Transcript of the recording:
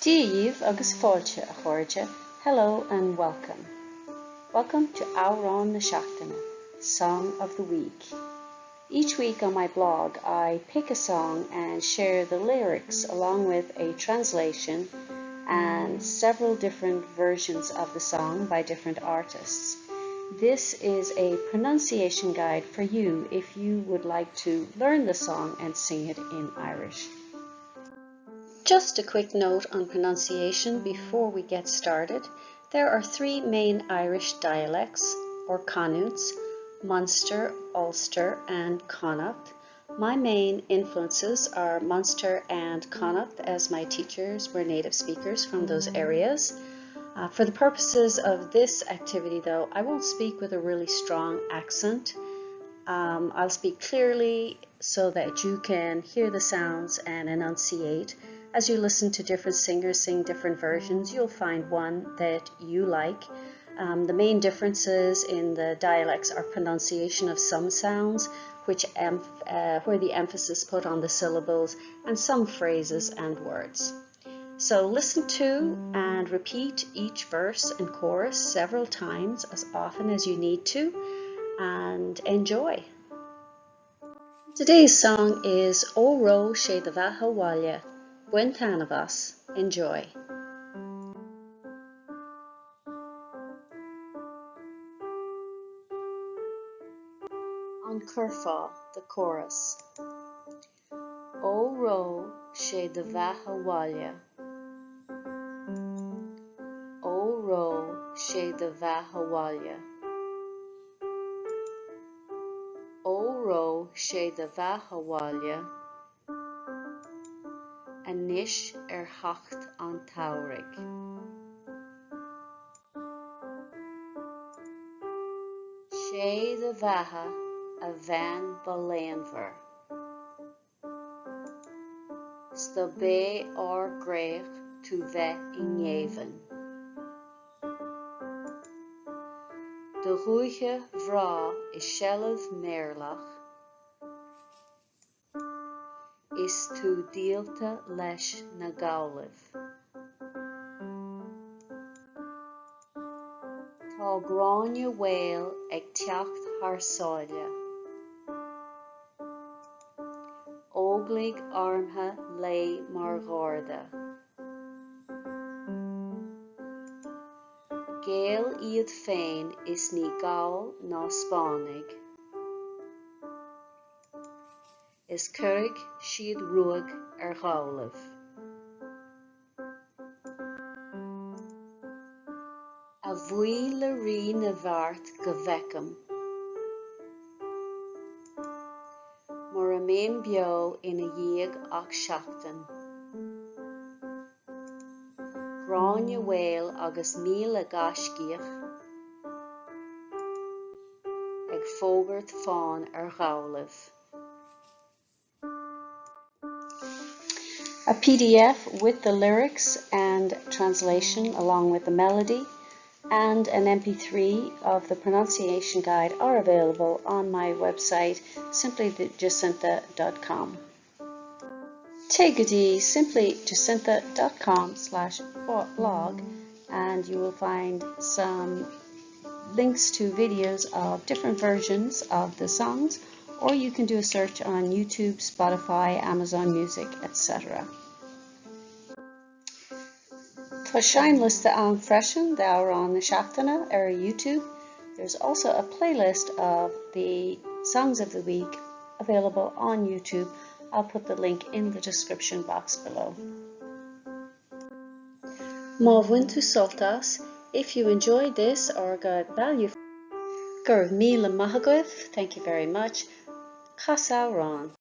Díomh agus fáilte a chuirde. Hello and welcome. Welcome to Amhrán na Seachtaine, Song of the Week. Each week on my blog I pick a song and share the lyrics along with a translation and several different versions of the song by different artists. This is a pronunciation guide for you if you would like to learn the song and sing it in Irish. Just a quick note on pronunciation before we get started. There are three main Irish dialects, or canúts: Munster, Ulster and Connacht. My main influences are Munster and Connacht, as my teachers were native speakers from those areas. For the purposes of this activity though, I won't speak with a really strong accent. I'll speak clearly so that you can hear the sounds and enunciate. As you listen to different singers sing different versions, you'll find one that you like. The main differences in the dialects are pronunciation of some sounds, where the emphasis put on the syllables, and some phrases and words. So listen to and repeat each verse and chorus several times, as often as you need to, and enjoy. Today's song is O Ro sé de Bheatha Bhaile. Buen Tanavas. Enjoy. On Curfew, the chorus. O Ro sé de Bheatha Bhaile. O Ro sé de Bheatha Bhaile. O Ro sé de Bheatha Bhaile. Anois Hacht an Taurig. Sé de Bheatha a bhean baléanmhar. Sta bé gréach tú bheith I ngéivean. De dhúige bhrá I seileadh méarlach. Is tú díalta leis na Gaeilge. Tá gráinne Gaeil ag teacht thar-sáile. Óglaigh ormtha lé mar gharda. Gaeil iad féin is ní Gael ná Spáinnig. Is cuirg siad ruag Gaeilge. A bhuí le rí na bhart go bhfeicim. Mar a mbeadh beo ina dhiaidh ach seachtain. Gráinne Gaeil agus míle gaiscíoch ag fógairt fáin Gaeilge. A PDF with the lyrics and translation along with the melody and an MP3 of the pronunciation guide are available on my website, simplyjacinta.com. Take a D, simplyjacinta.com/blog, and you will find some links to videos of different versions of the songs, or you can do a search on YouTube, Spotify, Amazon Music, etc. Tá Sean lista an freisin de Amhrán na Seachtaine YouTube. There's also a playlist of the songs of the week available on YouTube. I'll put the link in the description box below. Má bhain tú soltas. If you enjoyed this or got value, gur míle maith agóibh. Thank you very much. Chas Amhrán.